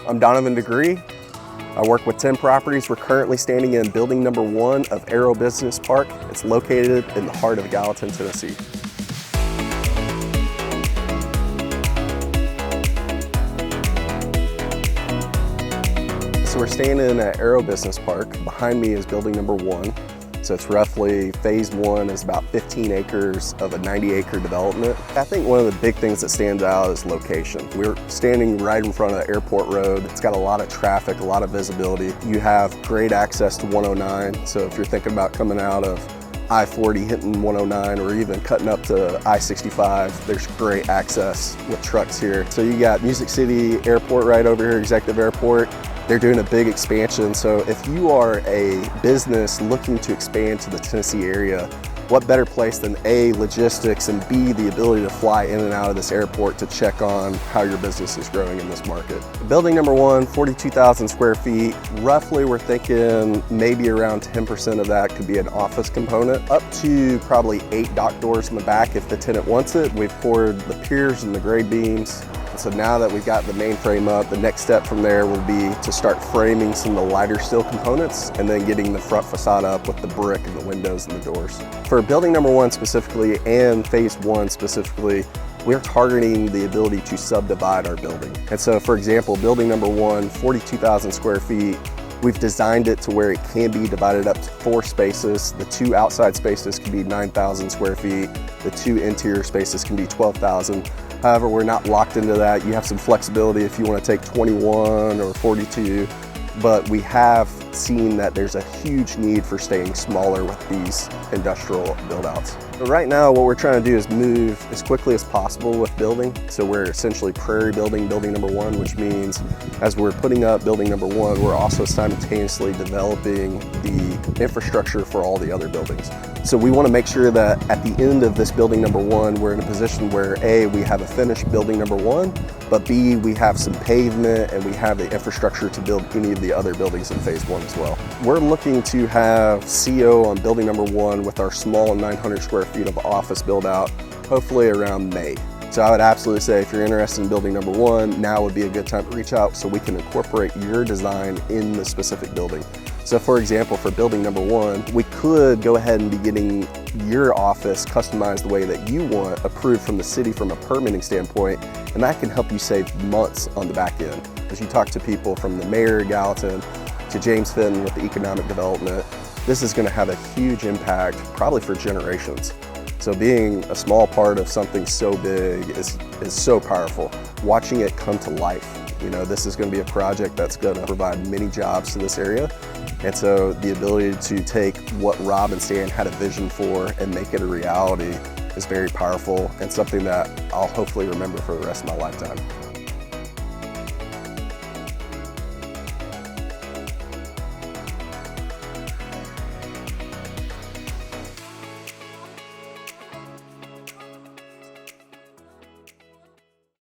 I'm Donovan Degree. I work with 10 properties. We're currently standing in building number 1 of Aero Business Park. It's located in the heart of Gallatin, Tennessee. So we're standing at Aero Business Park. Behind me is building number 1. So it's roughly, phase 1 is about 15 acres of a 90-acre development. I think one of the big things that stands out is location. We're standing right in front of the airport road. It's got a lot of traffic, a lot of visibility. You have great access to 109. So if you're thinking about coming out of I-40 hitting 109 or even cutting up to I-65, there's great access with trucks here. So you got Music City Airport right over here, Executive Airport. They're doing a big expansion, so if you are a business looking to expand to the Tennessee area, what better place than A, logistics, and B, the ability to fly in and out of this airport to check on how your business is growing in this market. Building number 1, 42,000 square feet. Roughly, we're thinking maybe around 10% of that could be an office component, up to probably 8 dock doors in the back if the tenant wants it. We've poured the piers and the grade beams. So now that we've got the main frame up, the next step from there will be to start framing some of the lighter steel components and then getting the front facade up with the brick and the windows and the doors. For building number 1 specifically and phase 1 specifically, we're targeting the ability to subdivide our building. And so for example, building number 1, 42,000 square feet, we've designed it to where it can be divided up to 4 spaces. The 2 outside spaces can be 9,000 square feet. The 2 interior spaces can be 12,000. However, we're not locked into that. You have some flexibility if you want to take 21 or 42, but we have seen that there's a huge need for staying smaller with these industrial build-outs. So right now, what we're trying to do is move as quickly as possible with building. So we're essentially prairie building number 1, which means as we're putting up building number 1, we're also simultaneously developing the infrastructure for all the other buildings. So we want to make sure that at the end of this building number 1, we're in a position where A, we have a finished building number 1, but B, we have some pavement and we have the infrastructure to build any of the other buildings in phase 1 as well. We're looking to have CO on building number 1 with our small 900 square feet of office build out, hopefully around May. So I would absolutely say if you're interested in building number 1, now would be a good time to reach out so we can incorporate your design in the specific building. So for example, for building number 1, we could go ahead and be getting your office customized the way that you want, approved from the city from a permitting standpoint, and that can help you save months on the back end. As you talk to people from the mayor of Gallatin to James Fenton with the economic development, this is going to have a huge impact probably for generations. So being a small part of something so big is so powerful. Watching it come to life. You know, this is going to be a project that's going to provide many jobs to this area. And so the ability to take what Rob and Stan had a vision for and make it a reality is very powerful and something that I'll hopefully remember for the rest of my lifetime.